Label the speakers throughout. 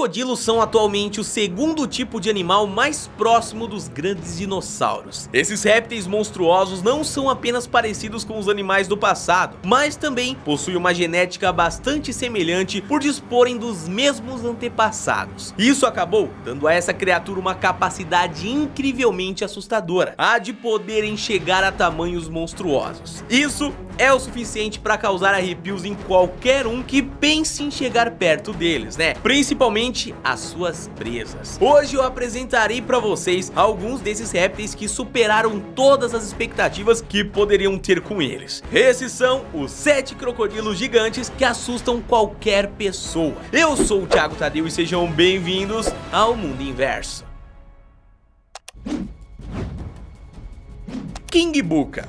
Speaker 1: crocodilos são atualmente o segundo tipo de animal mais próximo dos grandes dinossauros. Esses répteis monstruosos não são apenas parecidos com os animais do passado, mas também possuem uma genética bastante semelhante por disporem dos mesmos antepassados. Isso acabou dando a essa criatura uma capacidade incrivelmente assustadora, a de poderem chegar a tamanhos monstruosos. Isso é o suficiente para causar arrepios em qualquer um que pense em chegar perto deles, né? Principalmente as suas presas. Hoje eu apresentarei para vocês alguns desses répteis que superaram todas as expectativas que poderiam ter com eles. Esses são os 7 crocodilos gigantes que assustam qualquer pessoa. Eu sou o Thiago Tadeu e sejam bem-vindos ao Mundo Inverso. King Buka.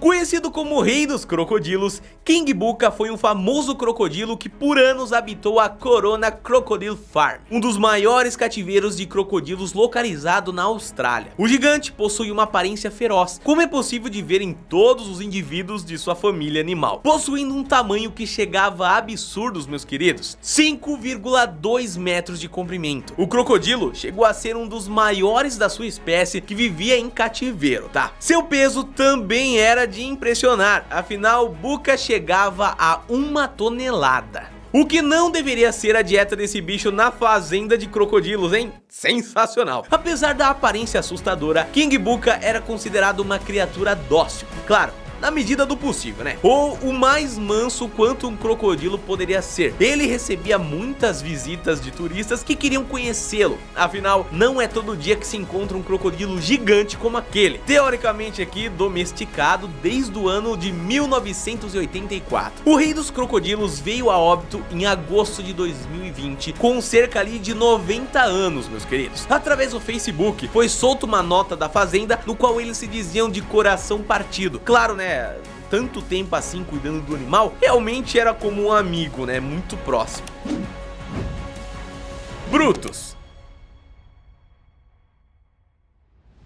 Speaker 1: Conhecido como o rei dos crocodilos, King Buka foi um famoso crocodilo que por anos habitou a Corona Crocodile Farm, um dos maiores cativeiros de crocodilos localizado na Austrália. O gigante possui uma aparência feroz, como é possível de ver em todos os indivíduos de sua família animal, possuindo um tamanho que chegava a absurdos, meus queridos, 5,2 metros de comprimento. O crocodilo chegou a ser um dos maiores da sua espécie que vivia em cativeiro, tá? Seu peso também era de impressionar, afinal Buka chegava a 1 tonelada. O que não deveria ser a dieta desse bicho na fazenda de crocodilos, hein? Sensacional! Apesar da aparência assustadora, King Buka era considerado uma criatura dócil, claro, na medida do possível, né? Ou o mais manso quanto um crocodilo poderia ser. Ele recebia muitas visitas de turistas que queriam conhecê-lo. Afinal, não é todo dia que se encontra um crocodilo gigante como aquele, teoricamente aqui domesticado desde o ano de 1984. O rei dos crocodilos veio a óbito em agosto de 2020, com cerca ali de 90 anos, meus queridos. Através do Facebook, foi solta uma nota da fazenda, no qual eles se diziam de coração partido. Claro, né? Tanto tempo assim cuidando do animal, realmente era como um amigo, né? Muito próximo. Brutus.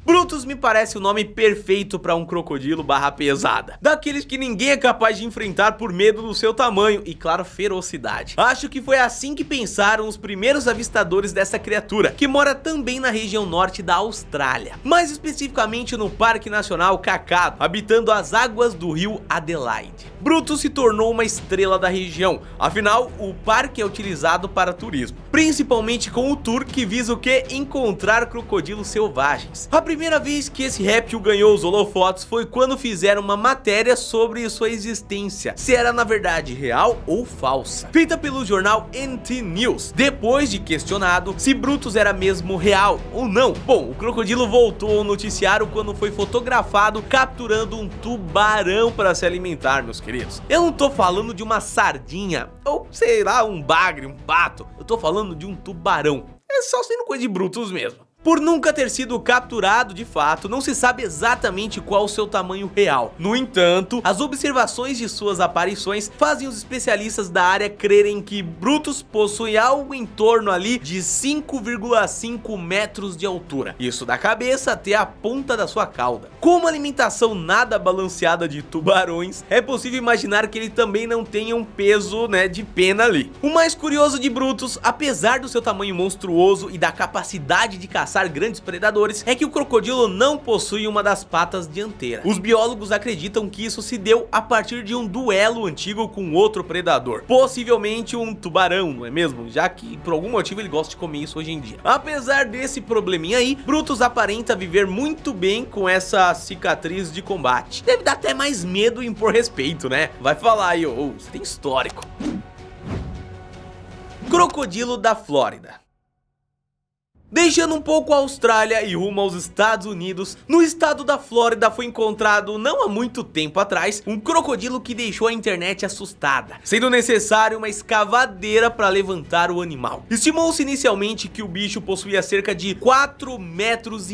Speaker 1: Brutus me parece o nome perfeito para um crocodilo barra pesada, daqueles que ninguém é capaz de enfrentar por medo do seu tamanho e, claro, ferocidade. Acho que foi assim que pensaram os primeiros avistadores dessa criatura, que mora também na região norte da Austrália, mais especificamente no Parque Nacional Kakadu, habitando as águas do rio Adelaide. Brutus se tornou uma estrela da região, afinal o parque é utilizado para turismo, principalmente com o tour que visa o que? Encontrar crocodilos selvagens. A primeira vez que esse réptil ganhou os holofotes foi quando fizeram uma matéria sobre sua existência, se era na verdade real ou falsa, feita pelo jornal NT News, depois de questionado se Brutus era mesmo real ou não. Bom, o crocodilo voltou ao noticiário quando foi fotografado capturando um tubarão para se alimentar, meus queridos. Eu não tô falando de uma sardinha, ou sei lá, um bagre, um pato, eu tô falando de um tubarão. É só sendo coisa de Brutus mesmo. Por nunca ter sido capturado de fato, não se sabe exatamente qual o seu tamanho real. No entanto, as observações de suas aparições fazem os especialistas da área crerem que Brutus possui algo em torno ali de 5,5 metros de altura. Isso da cabeça até a ponta da sua cauda. Com uma alimentação nada balanceada de tubarões, é possível imaginar que ele também não tenha um peso, né, de pena ali. O mais curioso de Brutus, apesar do seu tamanho monstruoso e da capacidade de caçar grandes predadores, é que o crocodilo não possui uma das patas dianteiras. Os biólogos acreditam que isso se deu a partir de um duelo antigo com outro predador, possivelmente um tubarão, não é mesmo? Já que por algum motivo ele gosta de comer isso hoje em dia. Apesar desse probleminha aí, Brutus aparenta viver muito bem com essa cicatriz de combate. Deve dar até mais medo e impor respeito, né? Vai falar aí, você tem histórico. Crocodilo da Flórida. Deixando um pouco a Austrália e rumo aos Estados Unidos, no estado da Flórida foi encontrado, não há muito tempo atrás, um crocodilo que deixou a internet assustada, sendo necessário uma escavadeira para levantar o animal. Estimou-se inicialmente que o bicho possuía cerca de 4,5 metros.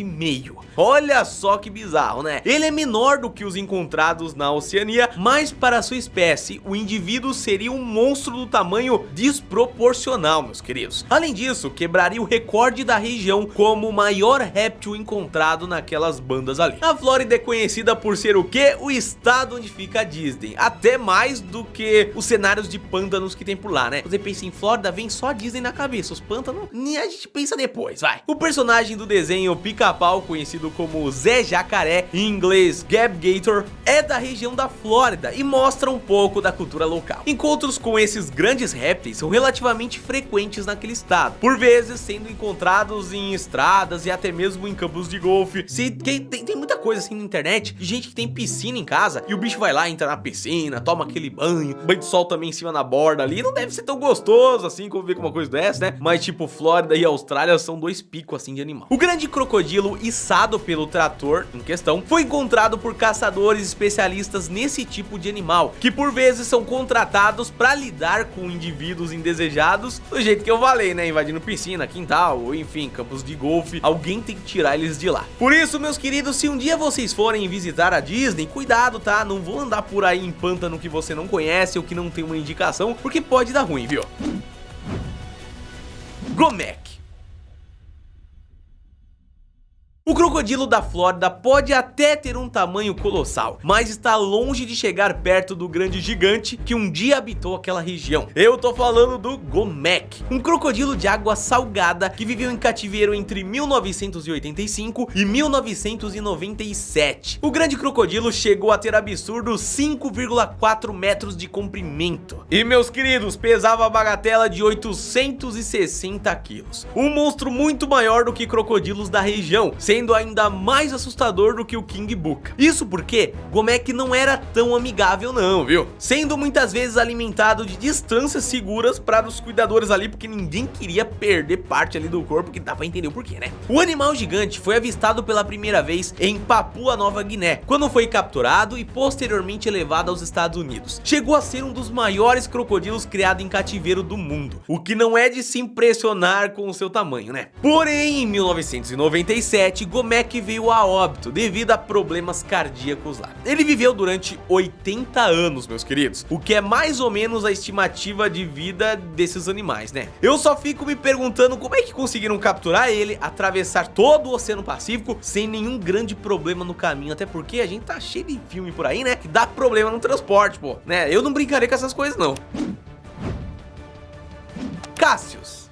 Speaker 1: Olha só que bizarro, né? Ele é menor do que os encontrados na Oceania, mas para sua espécie, o indivíduo seria um monstro do tamanho desproporcional, meus queridos. Além disso, quebraria o recorde da região como o maior réptil encontrado naquelas bandas ali. A Flórida é conhecida por ser o quê? O estado onde fica a Disney, até mais do que os cenários de pântanos que tem por lá, né? Você pensa em Flórida, vem só a Disney na cabeça, os pântanos nem a gente pensa depois, vai. O personagem do desenho Pica-Pau, conhecido como Zé Jacaré, em inglês Gab-Gator, é da região da Flórida e mostra um pouco da cultura local. Encontros com esses grandes répteis são relativamente frequentes naquele estado, por vezes sendo encontrados em estradas e até mesmo em campos de golfe. Tem muita coisa assim na internet de gente que tem piscina em casa e o bicho vai lá, entra na piscina, toma aquele banho de sol também em cima na borda ali. Não deve ser tão gostoso assim como ver com uma coisa dessa, né? Mas tipo, Flórida e Austrália são dois picos assim de animal. O grande crocodilo içado pelo trator em questão foi encontrado por caçadores especialistas nesse tipo de animal, que por vezes são contratados para lidar com indivíduos indesejados, do jeito que eu falei, né? Invadindo piscina, quintal, ou enfim, campos de golfe. Alguém tem que tirar eles de lá. Por isso, meus queridos, se um dia vocês forem visitar a Disney, cuidado, tá? Não vou andar por aí em pântano que você não conhece ou que não tem uma indicação, porque pode dar ruim, viu? Gomec. O crocodilo da Flórida pode até ter um tamanho colossal, mas está longe de chegar perto do grande gigante que um dia habitou aquela região. Eu tô falando do Gomec, um crocodilo de água salgada que viveu em cativeiro entre 1985 e 1997. O grande crocodilo chegou a ter absurdos 5,4 metros de comprimento. E, meus queridos, pesava a bagatela de 860 quilos. Um monstro muito maior do que crocodilos da região, sendo ainda mais assustador do que o King Booka. Isso porque Gomec não era tão amigável não, viu? Sendo muitas vezes alimentado de distâncias seguras para os cuidadores ali, porque ninguém queria perder parte ali do corpo, que dá pra entender o porquê, né? O animal gigante foi avistado pela primeira vez em Papua Nova Guiné, quando foi capturado e posteriormente levado aos Estados Unidos. Chegou a ser um dos maiores crocodilos criado em cativeiro do mundo, o que não é de se impressionar com o seu tamanho, né? Porém, em 1997, Gomec veio a óbito devido a problemas cardíacos lá. Ele viveu durante 80 anos, meus queridos, o que é mais ou menos a estimativa de vida desses animais, né? Eu só fico me perguntando como é que conseguiram capturar ele, atravessar todo o Oceano Pacífico sem nenhum grande problema no caminho, até porque a gente tá cheio de filme por aí, né, que dá problema no transporte, pô, né? Eu não brincaria com essas coisas, não. Cassius.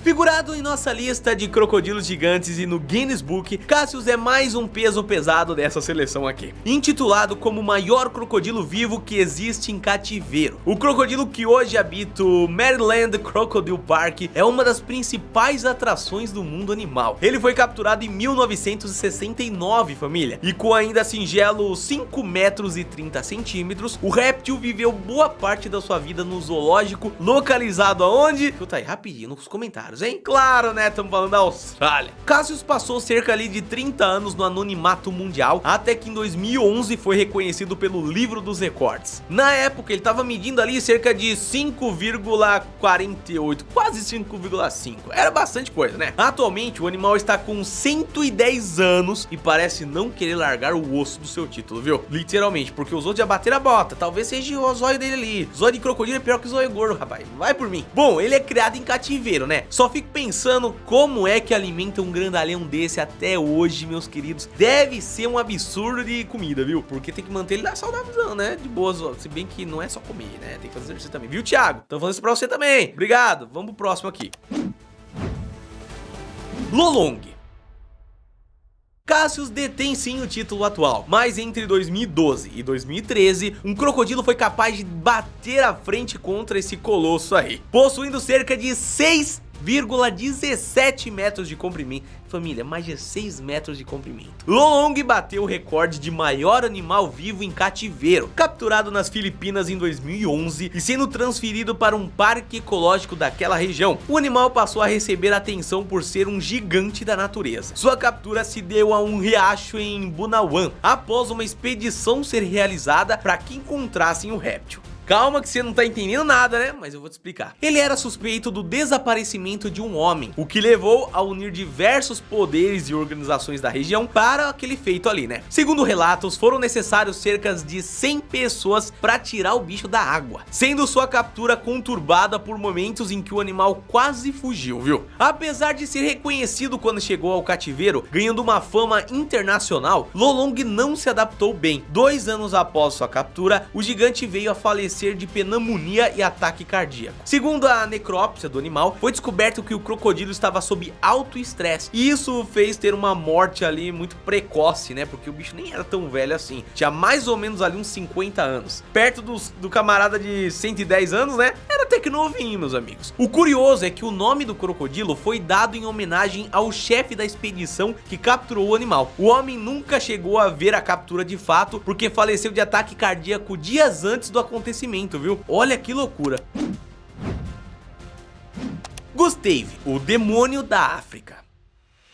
Speaker 1: Figurado em nossa lista de crocodilos gigantes e no Guinness Book, Cassius é mais um peso pesado dessa seleção aqui. Intitulado como o maior crocodilo vivo que existe em cativeiro. O crocodilo que hoje habita o Maryland Crocodile Park é uma das principais atrações do mundo animal. Ele foi capturado em 1969, família, e com ainda singelos 5 metros e 30 centímetros, o réptil viveu boa parte da sua vida no zoológico, localizado aonde? Chuta aí, rapidinho, nos comentários, hein? Claro, né? Estamos falando da Austrália. Cassius passou cerca ali de 30 anos no anonimato mundial, até que em 2011 foi reconhecido pelo livro dos recordes. Na época, ele estava medindo ali cerca de 5,48, quase 5,5. Era bastante coisa, né? Atualmente, o animal está com 110 anos e parece não querer largar o osso do seu título, viu? Literalmente, porque os outros já bateram a bota. Talvez seja o zóio dele ali. Zóio de crocodilo é pior que zóio gordo, rapaz. Vai por mim. Bom, ele é criado em cativeiro, né? Só fico pensando como é que alimenta um grandalhão desse até hoje, meus queridos. Deve ser um absurdo de comida, viu? Porque tem que manter ele lá saudável, né? De boas, se bem que não é só comer, né? Tem que fazer exercício também, viu, Thiago? Tô falando isso pra você também. Obrigado. Vamos pro próximo aqui. Lolong. Cassius detém sim o título atual, mas entre 2012 e 2013, um crocodilo foi capaz de bater à frente contra esse colosso aí, possuindo cerca de 6,17 metros de comprimento. Família, mais de 6 metros de comprimento. Lolong bateu o recorde de maior animal vivo em cativeiro, capturado nas Filipinas em 2011 e sendo transferido para um parque ecológico daquela região. O animal passou a receber atenção por ser um gigante da natureza. Sua captura se deu a um riacho em Bunawan, após uma expedição ser realizada para que encontrassem o réptil. Calma que você não tá entendendo nada, né? Mas eu vou te explicar. Ele era suspeito do desaparecimento de um homem, o que levou a unir diversos poderes e organizações da região para aquele feito ali, né? Segundo relatos, foram necessários cerca de 100 pessoas para tirar o bicho da água, sendo sua captura conturbada por momentos em que o animal quase fugiu, viu? Apesar de ser reconhecido quando chegou ao cativeiro, ganhando uma fama internacional, Lolong não se adaptou bem. 2 anos após sua captura, o gigante veio a falecer de pneumonia e ataque cardíaco. Segundo a necrópsia do animal, foi descoberto que o crocodilo estava sob alto estresse, e isso fez ter uma morte ali muito precoce, né? Porque o bicho nem era tão velho assim, tinha mais ou menos ali uns 50 anos, perto do camarada de 110 anos, né? Era até que novinho, meus amigos. O curioso é que o nome do crocodilo foi dado em homenagem ao chefe da expedição que capturou o animal. O homem nunca chegou a ver a captura de fato, porque faleceu de ataque cardíaco dias antes do acontecimento, viu? Olha que loucura. Gustave, o demônio da África.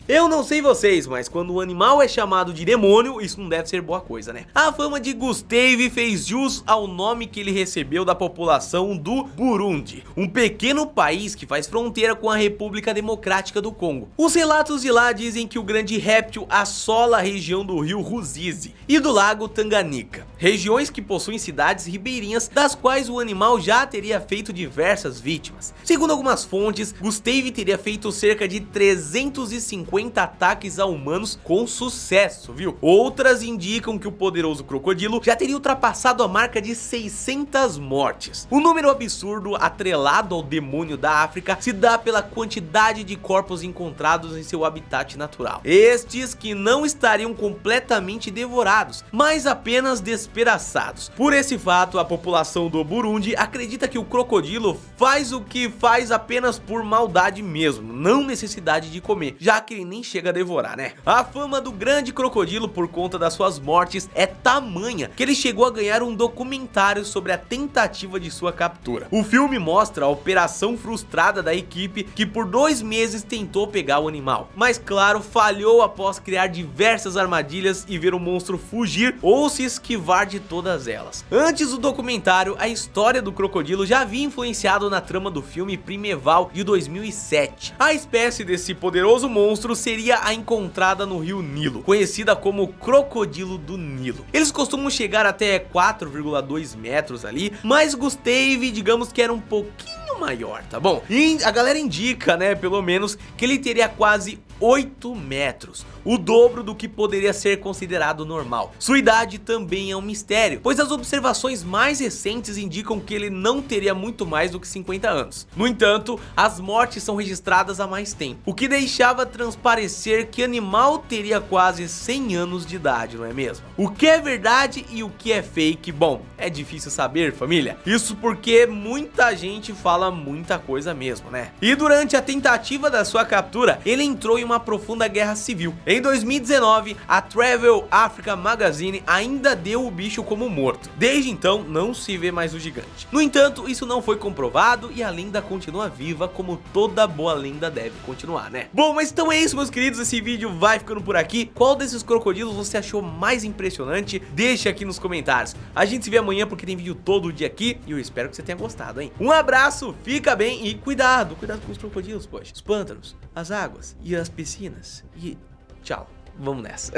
Speaker 1: Eu não sei vocês, mas quando o animal é chamado de demônio, isso não deve ser boa coisa, né? A fama de Gustave fez jus ao nome que ele recebeu da população do Burundi, um pequeno país que faz fronteira com a República Democrática do Congo. Os relatos de lá dizem que o grande réptil assola a região do rio Ruzizi e do lago Tanganyika, regiões que possuem cidades ribeirinhas, das quais o animal já teria feito diversas vítimas. Segundo algumas fontes, Gustave teria feito cerca de 350 ataques a humanos com sucesso, viu? Outras indicam que o poderoso crocodilo já teria ultrapassado a marca de 600 mortes. O número absurdo atrelado ao demônio da África se dá pela quantidade de corpos encontrados em seu habitat natural. Estes que não estariam completamente devorados, mas apenas despedaçados. Por esse fato, a população do Burundi acredita que o crocodilo faz o que faz apenas por maldade mesmo, não necessidade de comer, já que ele nem chega a devorar, né? A fama do grande crocodilo por conta das suas mortes é tamanha que ele chegou a ganhar um documentário sobre a tentativa de sua captura. O filme mostra a operação frustrada da equipe que por 2 meses tentou pegar o animal, mas claro, falhou após criar diversas armadilhas e ver o monstro fugir ou se esquivar de todas elas. Antes do documentário, a história do crocodilo já havia influenciado na trama do filme Primeval de 2007. A espécie desse poderoso monstro seria a encontrada no rio Nilo, conhecida como crocodilo do Nilo. Eles costumam chegar até 4,2 metros ali, mas Gustave, digamos que era um pouquinho maior, tá bom? E a galera indica, né, pelo menos, que ele teria quase 8 metros, o dobro do que poderia ser considerado normal. Sua idade também é um mistério, pois as observações mais recentes indicam que ele não teria muito mais do que 50 anos. No entanto, as mortes são registradas há mais tempo, o que deixava transparecer que o animal teria quase 100 anos de idade, não é mesmo? O que é verdade e o que é fake? Bom, é difícil saber, família. Isso porque muita gente fala muita coisa mesmo, né? E durante a tentativa da sua captura, ele entrou em uma profunda guerra civil. Em 2019, a Travel Africa Magazine ainda deu o bicho como morto. Desde então, não se vê mais o gigante. No entanto, isso não foi comprovado e a lenda continua viva, como toda boa lenda deve continuar, né? Bom, mas então é isso, meus queridos. Esse vídeo vai ficando por aqui. Qual desses crocodilos você achou mais impressionante? Deixa aqui nos comentários. A gente se vê amanhã porque tem vídeo todo dia aqui e eu espero que você tenha gostado, hein? Um abraço, fica bem e cuidado com os crocodilos, poxa. Os pântanos, as águas e as piscinas. E tchau, vamos nessa.